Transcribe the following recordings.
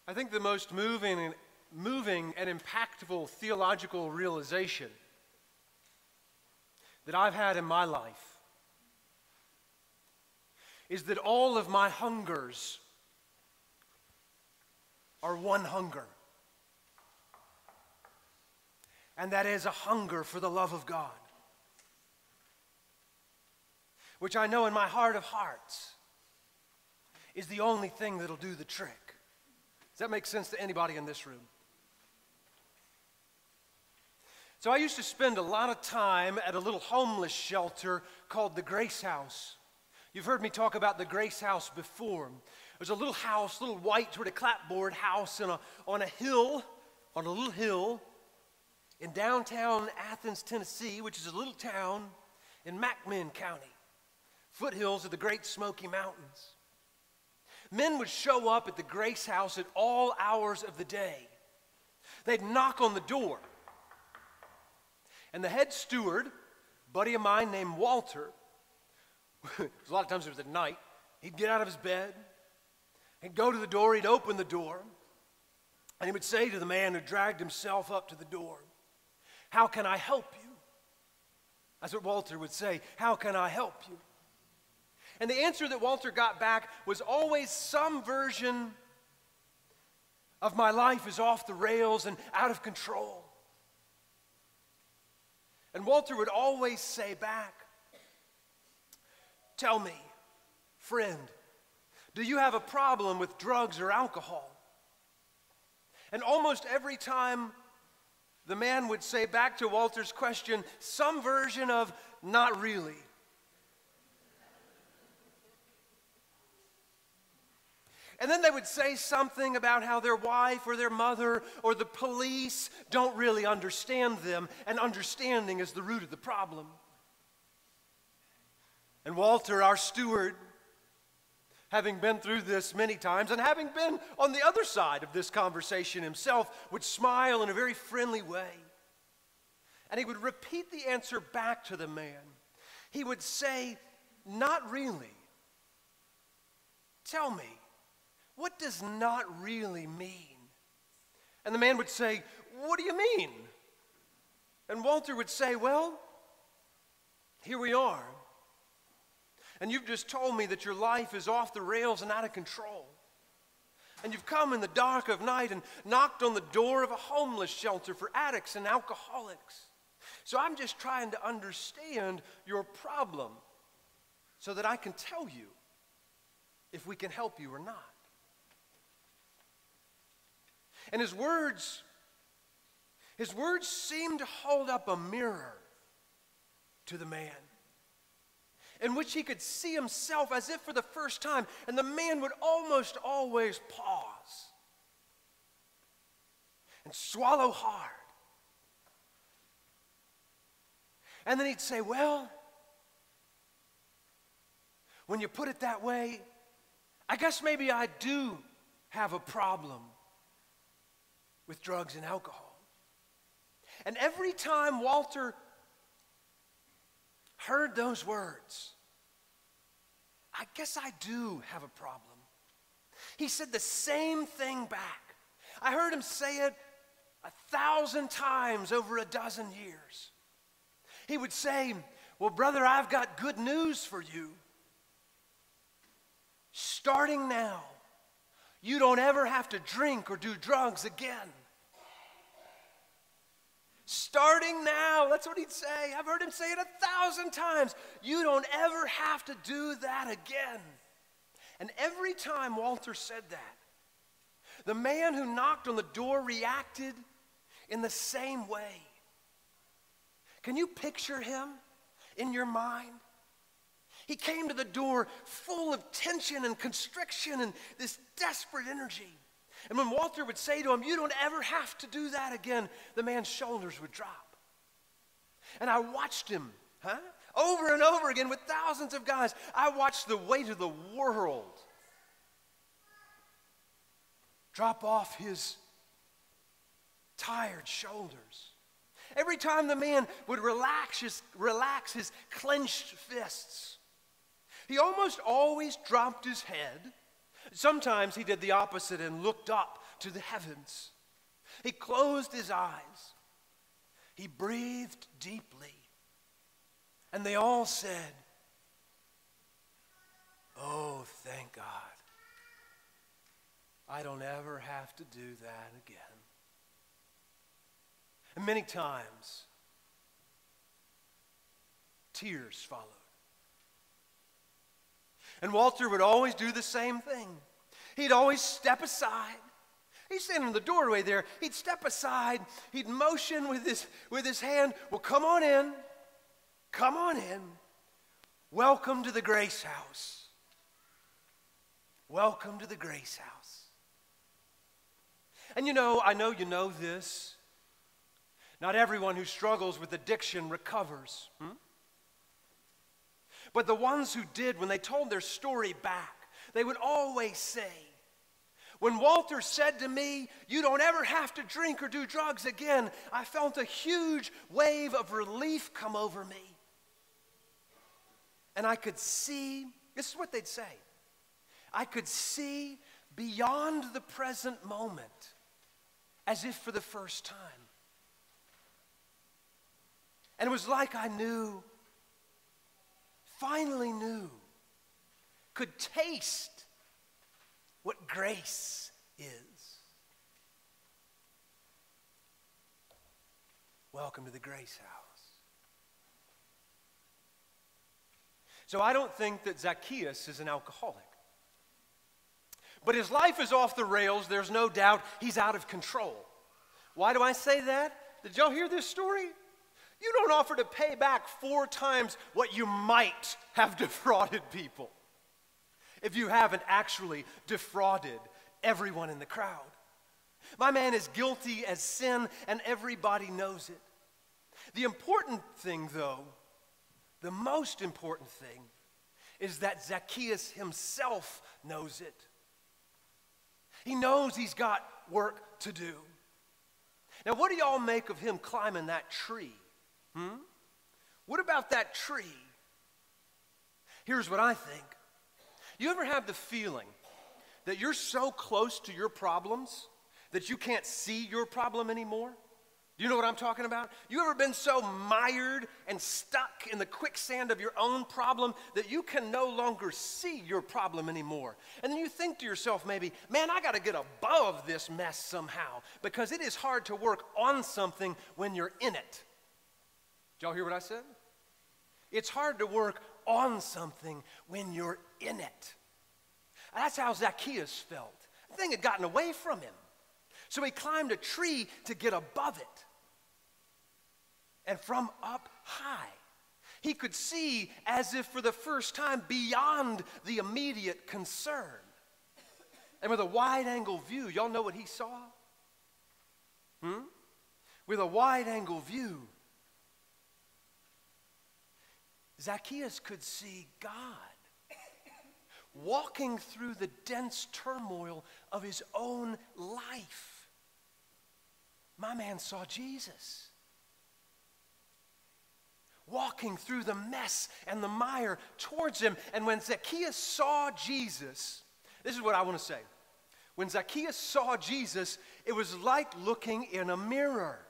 I think the most moving and impactful theological realization that I've had in my life is that all of my hungers are one hunger. And that is a hunger for the love of God, which I know in my heart of hearts is the only thing that'll do the trick. Does that make sense to anybody in this room? So I used to spend a lot of time at a little homeless shelter called the Grace House. You've heard me talk about the Grace House before. It was a little house, little white sort of clapboard house on a little hill in downtown Athens, Tennessee, which is a little town in McMinn County, foothills of the Great Smoky Mountains. Men would show up at the Grace House at all hours of the day. They'd knock on the door. And the head steward, a buddy of mine named Walter, a lot of times it was at night, he'd get out of his bed, he'd go to the door, he'd open the door, and he would say to the man who dragged himself up to the door, "How can I help you?" That's what Walter would say, "How can I help you?" And the answer that Walter got back was always some version of "my life is off the rails and out of control." And Walter would always say back, "Tell me, friend, do you have a problem with drugs or alcohol?" And almost every time the man would say back to Walter's question some version of "not really." And then they would say something about how their wife or their mother or the police don't really understand them, and understanding is the root of the problem. And Walter, our steward, having been through this many times and having been on the other side of this conversation himself, would smile in a very friendly way. And he would repeat the answer back to the man. He would say, "Not really. Tell me, what does not really mean?" And the man would say, "What do you mean?" And Walter would say, "Well, here we are. And you've just told me that your life is off the rails and out of control. And you've come in the dark of night and knocked on the door of a homeless shelter for addicts and alcoholics. So I'm just trying to understand your problem so that I can tell you if we can help you or not." And his words seemed to hold up a mirror to the man, in which he could see himself as if for the first time, and the man would almost always pause and swallow hard. And then he'd say, "Well, when you put it that way, I guess maybe I do have a problem with drugs and alcohol." And every time Walter heard those words, "I guess I do have a problem," he said the same thing back. I heard him say it 1,000 times over a dozen years. He would say, "Well, brother, I've got good news for you. Starting now, you don't ever have to drink or do drugs again. Starting now," that's what he'd say. I've heard him say it 1,000 times. "You don't ever have to do that again." And every time Walter said that, the man who knocked on the door reacted in the same way. Can you picture him in your mind? He came to the door full of tension and constriction and this desperate energy. And when Walter would say to him, "You don't ever have to do that again," the man's shoulders would drop. And I watched him, over and over again with thousands of guys. I watched the weight of the world drop off his tired shoulders. Every time the man would relax his clenched fists, he almost always dropped his head Sometimes he did the opposite and looked up to the heavens. He closed his eyes. He breathed deeply. And they all said, "Oh, thank God. I don't ever have to do that again." And many times, tears followed. And Walter would always do the same thing. He'd always step aside. He'd stand in the doorway there. He'd step aside. He'd motion with his hand, "Well, come on in. Come on in. Welcome to the Grace House. Welcome to the Grace House." And I know you know this. Not everyone who struggles with addiction recovers. But the ones who did, when they told their story back, they would always say, "When Walter said to me, 'You don't ever have to drink or do drugs again,' I felt a huge wave of relief come over me. And I could see," this is what they'd say, "I could see beyond the present moment as if for the first time. And it was like I finally knew, could taste what grace is." Welcome to the Grace House. So I don't think that Zacchaeus is an alcoholic. But his life is off the rails. There's no doubt he's out of control. Why do I say that? Did y'all hear this story? You don't offer to pay back 4 times what you might have defrauded people if you haven't actually defrauded everyone in the crowd. My man is guilty as sin, and everybody knows it. The important thing, though, the most important thing, is that Zacchaeus himself knows it. He knows he's got work to do. Now, what do y'all make of him climbing that tree? What about that tree? Here's what I think. You ever have the feeling that you're so close to your problems that you can't see your problem anymore? Do you know what I'm talking about? You ever been so mired and stuck in the quicksand of your own problem that you can no longer see your problem anymore? And then you think to yourself maybe, "Man, I got to get above this mess somehow," because it is hard to work on something when you're in it. Did y'all hear what I said? It's hard to work on something when you're in it. That's how Zacchaeus felt. The thing had gotten away from him. So he climbed a tree to get above it. And from up high, he could see as if for the first time beyond the immediate concern. And with a wide-angle view, y'all know what he saw? With a wide-angle view, Zacchaeus could see God walking through the dense turmoil of his own life. My man saw Jesus walking through the mess and the mire towards him. And when Zacchaeus saw Jesus, this is what I want to say. When Zacchaeus saw Jesus, it was like looking in a mirror.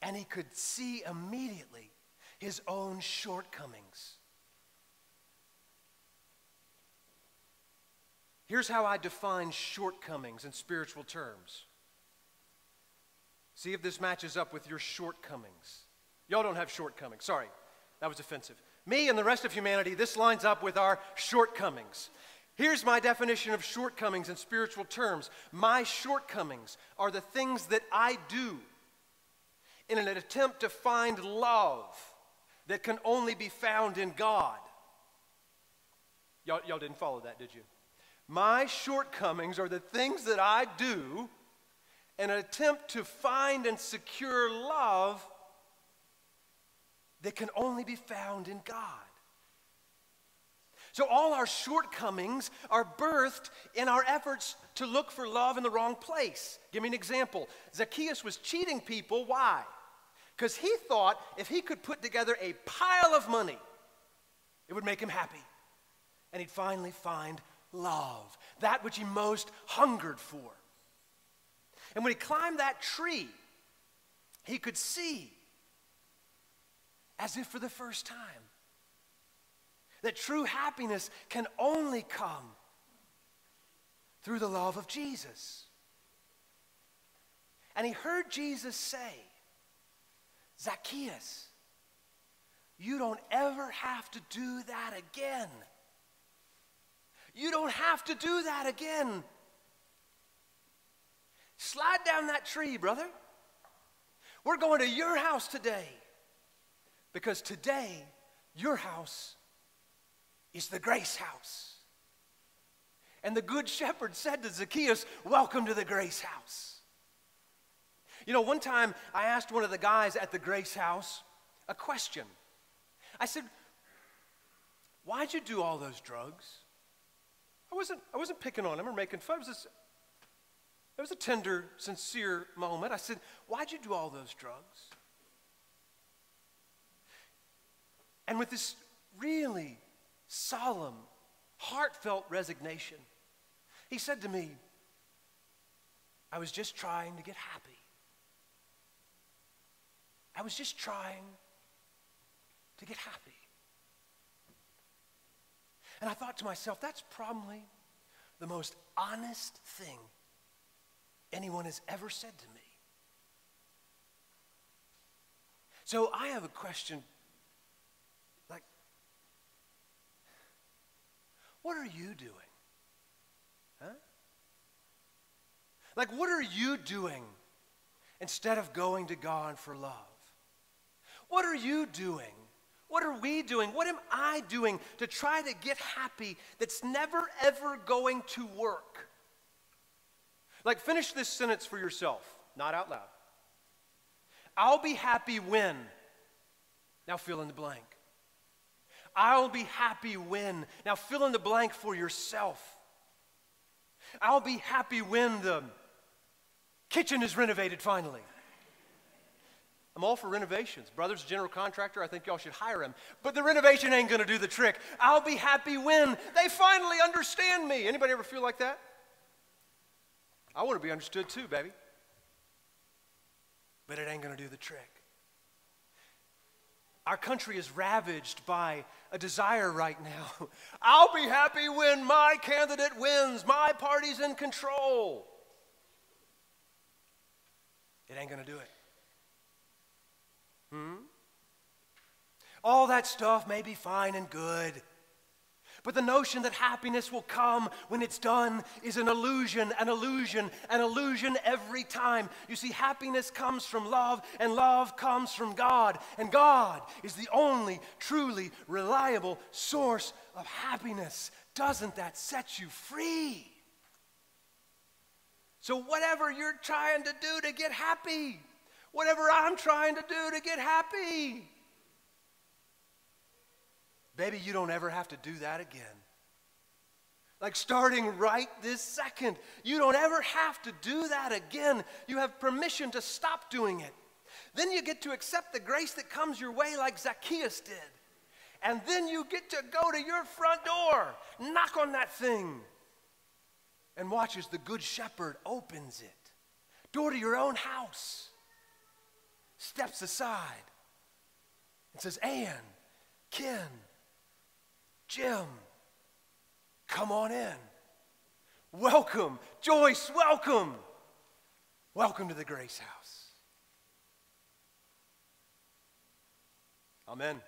And he could see immediately his own shortcomings. Here's how I define shortcomings in spiritual terms. See if this matches up with your shortcomings. Y'all don't have shortcomings. Sorry, that was offensive. Me and the rest of humanity, this lines up with our shortcomings. Here's my definition of shortcomings in spiritual terms. My shortcomings are the things that I do in an attempt to find love that can only be found in God. Y'all didn't follow that, did you? My shortcomings are the things that I do in an attempt to find and secure love that can only be found in God. So all our shortcomings are birthed in our efforts to look for love in the wrong place. Give me an example. Zacchaeus was cheating people. Why? Because he thought if he could put together a pile of money, it would make him happy. And and he'd finally find love, that which he most hungered for. And when he climbed that tree, he could see, as if for the first time, that true happiness can only come through the love of Jesus. And he heard Jesus say, Zacchaeus, you don't ever have to do that again. You don't have to do that again. Slide down that tree, brother. We're going to your house today, because today your house is the grace house. And the good shepherd said to Zacchaeus, welcome to the grace house. You know, one time I asked one of the guys at the grace house a question. I said, why'd you do all those drugs? I wasn't picking on him or making fun. It was a tender, sincere moment. I said, why'd you do all those drugs? And with this really solemn, heartfelt resignation, he said to me, I was just trying to get happy. I was just trying to get happy. And I thought to myself, that's probably the most honest thing anyone has ever said to me. So I have a question, like, what are you doing? Huh? Like, what are you doing instead of going to God for love? What are you doing? What are we doing? What am I doing to try to get happy that's never, ever going to work? Like, finish this sentence for yourself, not out loud. I'll be happy when. Now fill in the blank. I'll be happy when. Now fill in the blank for yourself. I'll be happy when the kitchen is renovated finally. I'm all for renovations. Brother's a general contractor. I think y'all should hire him. But the renovation ain't going to do the trick. I'll be happy when they finally understand me. Anybody ever feel like that? I want to be understood too, baby. But it ain't going to do the trick. Our country is ravaged by a desire right now. I'll be happy when my candidate wins. My party's in control. It ain't going to do it. All that stuff may be fine and good, but the notion that happiness will come when it's done is an illusion, an illusion, an illusion every time. You see, happiness comes from love, and love comes from God, and God is the only truly reliable source of happiness. Doesn't that set you free? So whatever you're trying to do to get happy, whatever I'm trying to do to get happy, baby, you don't ever have to do that again. Like, starting right this second, you don't ever have to do that again. You have permission to stop doing it. Then you get to accept the grace that comes your way like Zacchaeus did. And then you get to go to your front door, knock on that thing, and watch as the good shepherd opens it. Door to your own house. Steps aside and says, Ann, Ken, Jim, come on in. Welcome. Joyce, welcome. Welcome to the Grace House. Amen.